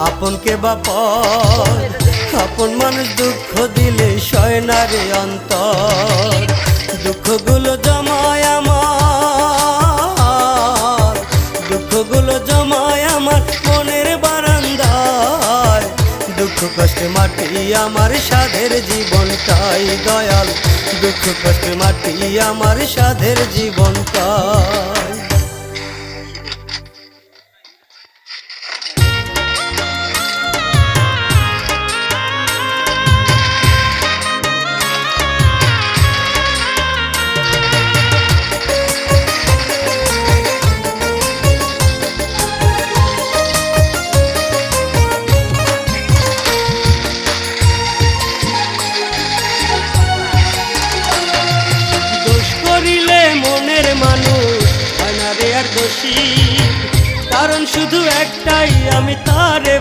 আপন কে বা পর, আপন মানুষ দুঃখ দিলে সয় না রে অন্তর। দুঃখগুলো জমায় আমার, দুঃখগুলো জমায় আমার মনের বারান্দায়। দুঃখ কষ্টে মাটি আমার সাধের জীবনটাই দয়াল, দুঃখ কষ্টে মাটি আমার সাধের জীবনটাই। দোষী কারণ শুধু একটাই, আমি তারে